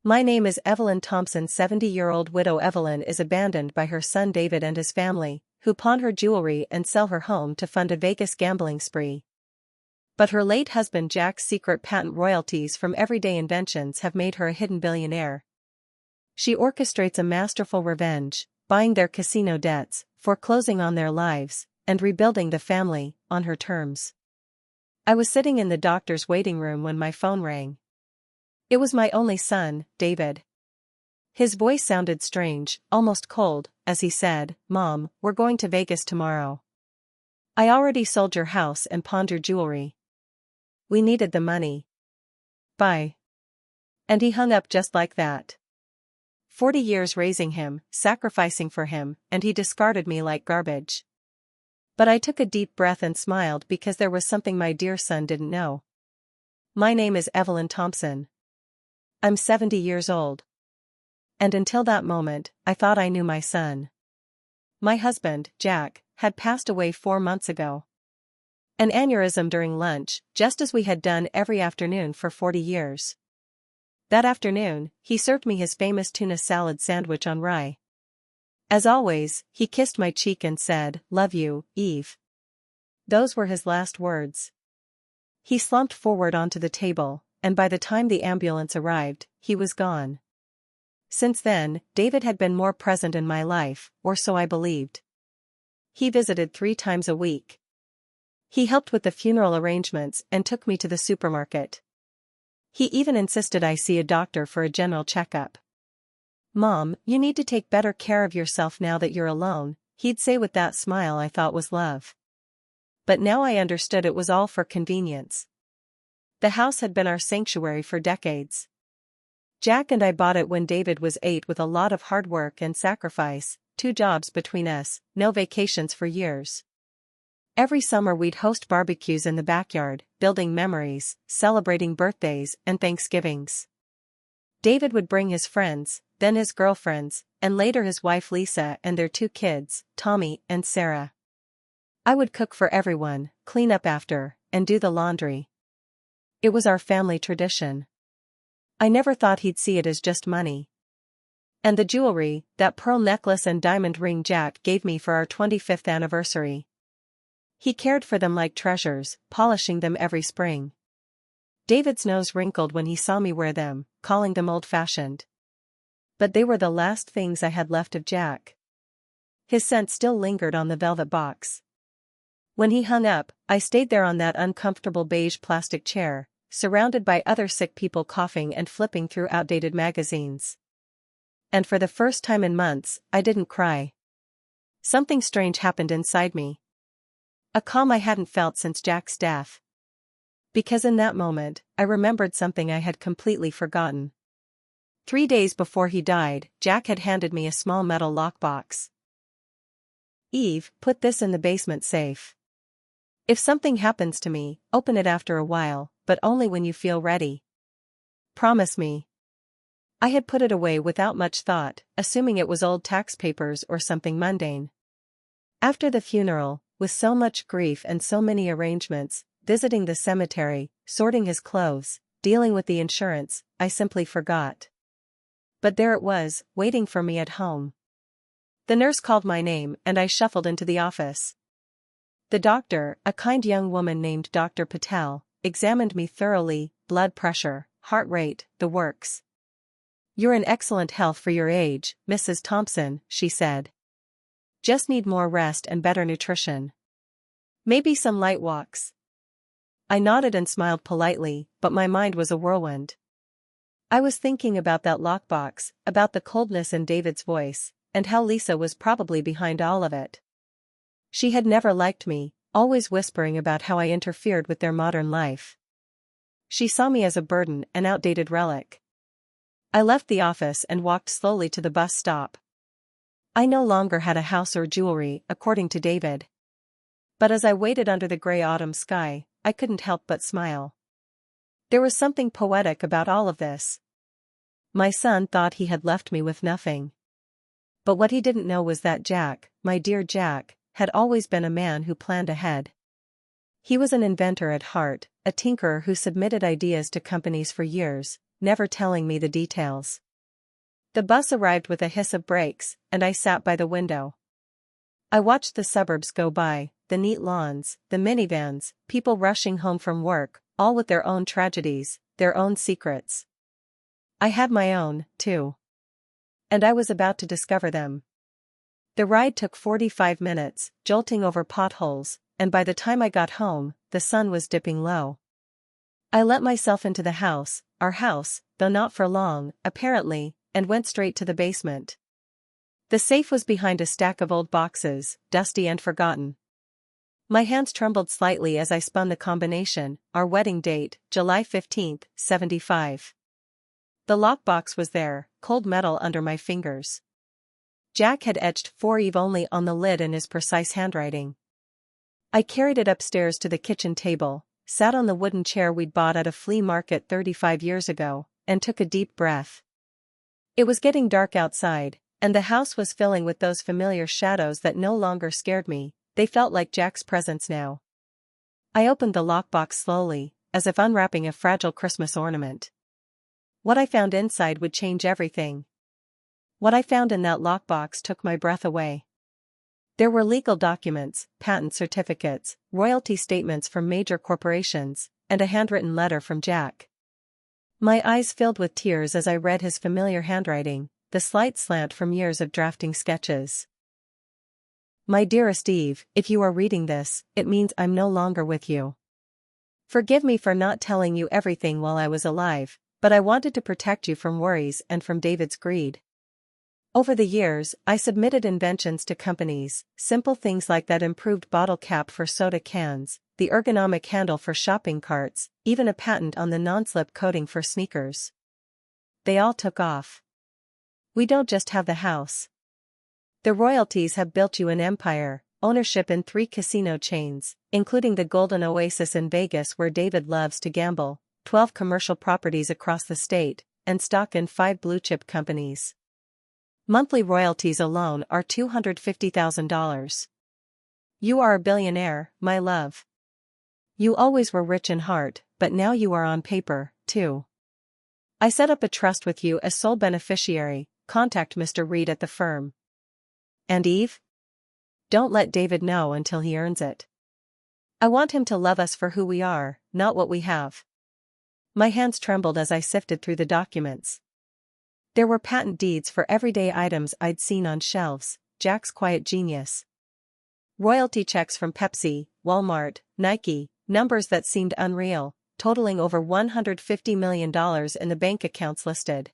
My name is Evelyn Thompson. 70-year-old widow Evelyn is abandoned by her son David and his family, who pawn her jewelry and sell her home to fund a Vegas gambling spree. But her late husband Jack's secret patent royalties from everyday inventions have made her a hidden billionaire. She orchestrates a masterful revenge, buying their casino debts, foreclosing on their lives, and rebuilding the family, on her terms. I was sitting in the doctor's waiting room when my phone rang. It was my only son, David. His voice sounded strange, almost cold, as he said, "Mom, we're going to Vegas tomorrow. I already sold your house and pawned your jewelry. We needed the money. Bye." And he hung up just like that. 40 years raising him, sacrificing for him, and he discarded me like garbage. But I took a deep breath and smiled because there was something my dear son didn't know. My name is Evelyn Thompson. I'm 70 years old. And until that moment, I thought I knew my son. My husband, Jack, had passed away 4 months ago. An aneurysm during lunch, just as we had done every afternoon for 40 years. That afternoon, he served me his famous tuna salad sandwich on rye. As always, he kissed my cheek and said, "Love you, Eve." Those were his last words. He slumped forward onto the table, and by the time the ambulance arrived, he was gone. Since then, David had been more present in my life, or so I believed. He visited 3 times a week. He helped with the funeral arrangements and took me to the supermarket. He even insisted I see a doctor for a general checkup. "Mom, you need to take better care of yourself now that you're alone," he'd say with that smile I thought was love. But now I understood it was all for convenience. The house had been our sanctuary for decades. Jack and I bought it when David was 8 with a lot of hard work and sacrifice, 2 jobs between us, no vacations for years. Every summer we'd host barbecues in the backyard, building memories, celebrating birthdays and Thanksgivings. David would bring his friends, then his girlfriends, and later his wife Lisa and their 2 kids, Tommy and Sarah. I would cook for everyone, clean up after, and do the laundry. It was our family tradition. I never thought he'd see it as just money. And the jewelry, that pearl necklace and diamond ring Jack gave me for our 25th anniversary. He cared for them like treasures, polishing them every spring. David's nose wrinkled when he saw me wear them, calling them old-fashioned. But they were the last things I had left of Jack. His scent still lingered on the velvet box. When he hung up, I stayed there on that uncomfortable beige plastic chair, surrounded by other sick people coughing and flipping through outdated magazines. And for the first time in months, I didn't cry. Something strange happened inside me. A calm I hadn't felt since Jack's death. Because in that moment, I remembered something I had completely forgotten. 3 days before he died, Jack had handed me a small metal lockbox. "Eve, put this in the basement safe. If something happens to me, open it after a while, but only when you feel ready. Promise me." I had put it away without much thought, assuming it was old tax papers or something mundane. After the funeral, with so much grief and so many arrangements, visiting the cemetery, sorting his clothes, dealing with the insurance, I simply forgot. But there it was, waiting for me at home. The nurse called my name and I shuffled into the office. The doctor, a kind young woman named Dr. Patel, examined me thoroughly, blood pressure, heart rate, the works. "You're in excellent health for your age, Mrs. Thompson," she said. "Just need more rest and better nutrition. Maybe some light walks." I nodded and smiled politely, but my mind was a whirlwind. I was thinking about that lockbox, about the coldness in David's voice, and how Lisa was probably behind all of it. She had never liked me, always whispering about how I interfered with their modern life. She saw me as a burden, an outdated relic. I left the office and walked slowly to the bus stop. I no longer had a house or jewelry, according to David. But as I waited under the gray autumn sky, I couldn't help but smile. There was something poetic about all of this. My son thought he had left me with nothing. But what he didn't know was that Jack, my dear Jack, had always been a man who planned ahead. He was an inventor at heart, a tinkerer who submitted ideas to companies for years, never telling me the details. The bus arrived with a hiss of brakes, and I sat by the window. I watched the suburbs go by, the neat lawns, the minivans, people rushing home from work, all with their own tragedies, their own secrets. I had my own, too. And I was about to discover them. The ride took 45 minutes, jolting over potholes, and by the time I got home, the sun was dipping low. I let myself into the house, our house, though not for long, apparently, and went straight to the basement. The safe was behind a stack of old boxes, dusty and forgotten. My hands trembled slightly as I spun the combination, our wedding date, July 15, 75. The lockbox was there, cold metal under my fingers. Jack had etched "For Eve only" on the lid in his precise handwriting. I carried it upstairs to the kitchen table, sat on the wooden chair we'd bought at a flea market 35 years ago, and took a deep breath. It was getting dark outside, and the house was filling with those familiar shadows that no longer scared me. They felt like Jack's presence now. I opened the lockbox slowly, as if unwrapping a fragile Christmas ornament. What I found inside would change everything. What I found in that lockbox took my breath away. There were legal documents, patent certificates, royalty statements from major corporations, and a handwritten letter from Jack. My eyes filled with tears as I read his familiar handwriting, the slight slant from years of drafting sketches. My dearest Eve, if you are reading this, it means I'm no longer with you. Forgive me for not telling you everything while I was alive, but I wanted to protect you from worries and from David's greed. Over the years, I submitted inventions to companies, simple things like that improved bottle cap for soda cans, the ergonomic handle for shopping carts, even a patent on the non-slip coating for sneakers. They all took off. We don't just have the house. The royalties have built you an empire, ownership in 3 casino chains, including the Golden Oasis in Vegas where David loves to gamble, 12 commercial properties across the state, and stock in 5 blue-chip companies. Monthly royalties alone are $250,000. You are a billionaire, my love. You always were rich in heart, but now you are on paper, too. I set up a trust with you as sole beneficiary. Contact Mr. Reed at the firm. And Eve? Don't let David know until he earns it. I want him to love us for who we are, not what we have. My hands trembled as I sifted through the documents. There were patent deeds for everyday items I'd seen on shelves, Jack's quiet genius. Royalty checks from Pepsi, Walmart, Nike, numbers that seemed unreal, totaling over $150 million in the bank accounts listed.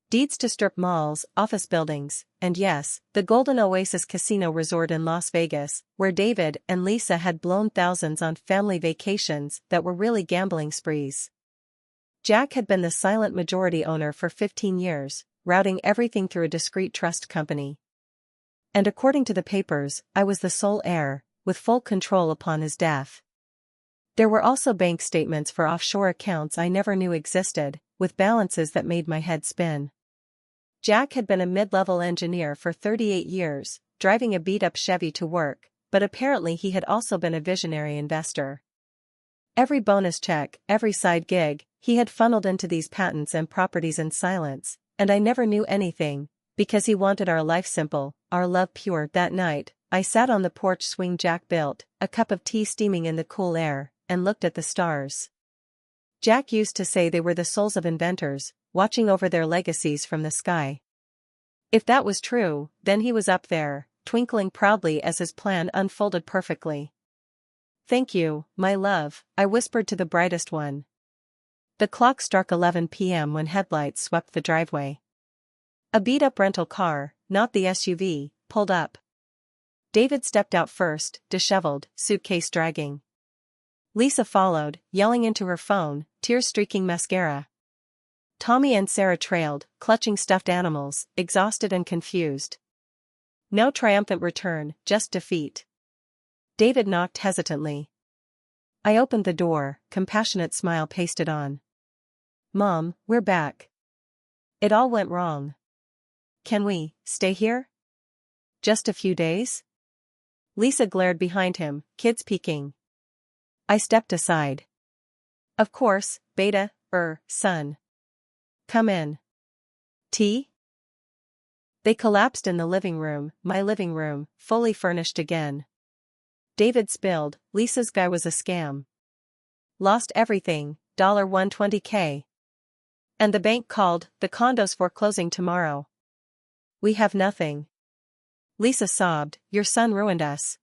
Deeds to strip malls, office buildings, and yes, the Golden Oasis Casino Resort in Las Vegas, where David and Lisa had blown thousands on family vacations that were really gambling sprees. Jack had been the silent majority owner for 15 years, routing everything through a discreet trust company. And according to the papers, I was the sole heir, with full control upon his death. There were also bank statements for offshore accounts I never knew existed, with balances that made my head spin. Jack had been a mid-level engineer for 38 years, driving a beat-up Chevy to work, but apparently he had also been a visionary investor. Every bonus check, every side gig, he had funneled into these patents and properties in silence, and I never knew anything, because he wanted our life simple, our love pure. That night, I sat on the porch swing Jack built, a cup of tea steaming in the cool air, and looked at the stars. Jack used to say they were the souls of inventors, watching over their legacies from the sky. If that was true, then he was up there, twinkling proudly as his plan unfolded perfectly. Thank you, my love, I whispered to the brightest one. The clock struck 11 p.m. when headlights swept the driveway. A beat-up rental car, not the SUV, pulled up. David stepped out first, disheveled, suitcase dragging. Lisa followed, yelling into her phone, tears streaking mascara. Tommy and Sarah trailed, clutching stuffed animals, exhausted and confused. No triumphant return, just defeat. David knocked hesitantly. I opened the door, compassionate smile pasted on. Mom, we're back. It all went wrong. Can we stay here? Just a few days? Lisa glared behind him, kids peeking. I stepped aside. Of course, son. Come in. Tea? They collapsed in the living room, my living room, fully furnished again. David spilled, Lisa's guy was a scam. Lost everything, $120K. And the bank called, the condo's foreclosing tomorrow. We have nothing. Lisa sobbed, your son ruined us.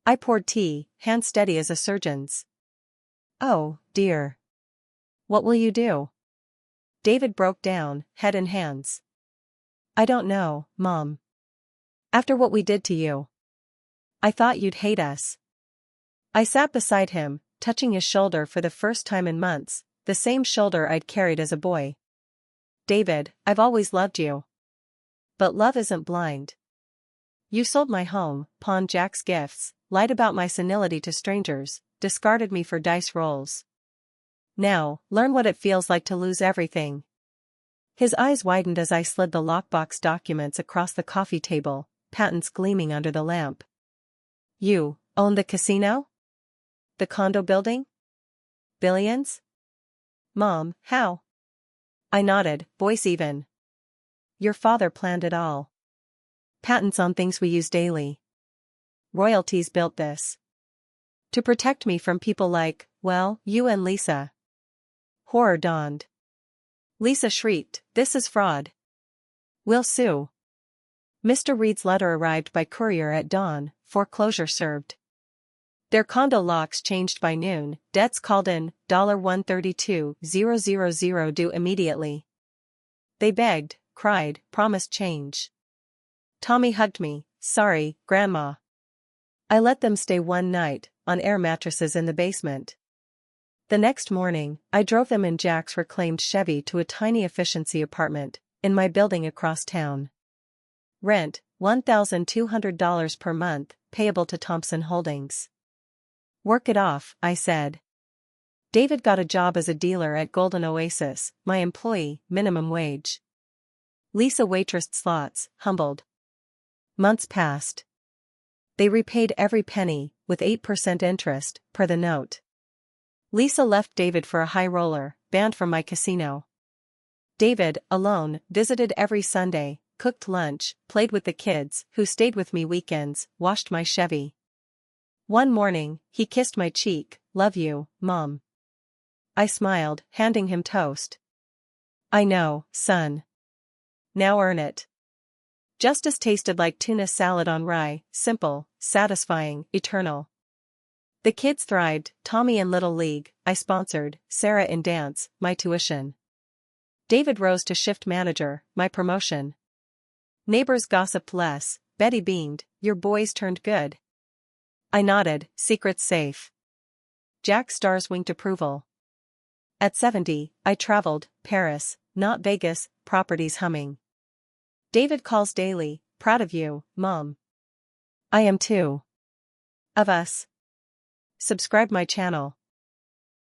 I poured tea, hand steady as a surgeon's. Oh, dear. What will you do? David broke down, head in hands. I don't know, Mom. After what we did to you. I thought you'd hate us. I sat beside him, touching his shoulder for the first time in months, the same shoulder I'd carried as a boy. David, I've always loved you. But love isn't blind. You sold my home, pawned Jack's gifts, lied about my senility to strangers, discarded me for dice rolls. Now, learn what it feels like to lose everything. His eyes widened as I slid the lockbox documents across the coffee table, patents gleaming under the lamp. You own the casino? The condo building? Billions? Mom, how? I nodded, voice even. Your father planned it all. Patents on things we use daily. Royalties built this. To protect me from people like, well, you and Lisa. Horror dawned. Lisa shrieked, this is fraud. We'll sue. Mr. Reed's letter arrived by courier at dawn, foreclosure served. Their condo locks changed by noon, debts called in, $132,000 due immediately. They begged, cried, promised change. Tommy hugged me, sorry, Grandma. I let them stay one night, on air mattresses in the basement. The next morning, I drove them in Jack's reclaimed Chevy to a tiny efficiency apartment, in my building across town. Rent, $1,200 per month, payable to Thompson Holdings. Work it off, I said. David got a job as a dealer at Golden Oasis, my employee, minimum wage. Lisa waitressed slots, humbled. Months passed. They repaid every penny, with 8% interest, per the note. Lisa left David for a high roller, banned from my casino. David, alone, visited every Sunday, cooked lunch, played with the kids, who stayed with me weekends, washed my Chevy. One morning, he kissed my cheek, love you, Mom. I smiled, handing him toast. I know, son. Now earn it. Justice tasted like tuna salad on rye, simple, satisfying, eternal. The kids thrived, Tommy in Little League, I sponsored, Sarah in dance, my tuition. David rose to shift manager, my promotion. Neighbors gossiped less, Betty beamed, your boys turned good. I nodded, secrets safe. Jack's stars winked approval. At 70, I traveled, Paris, not Vegas, properties humming. David calls daily, proud of you, Mom. I am too. Of us. Subscribe my channel.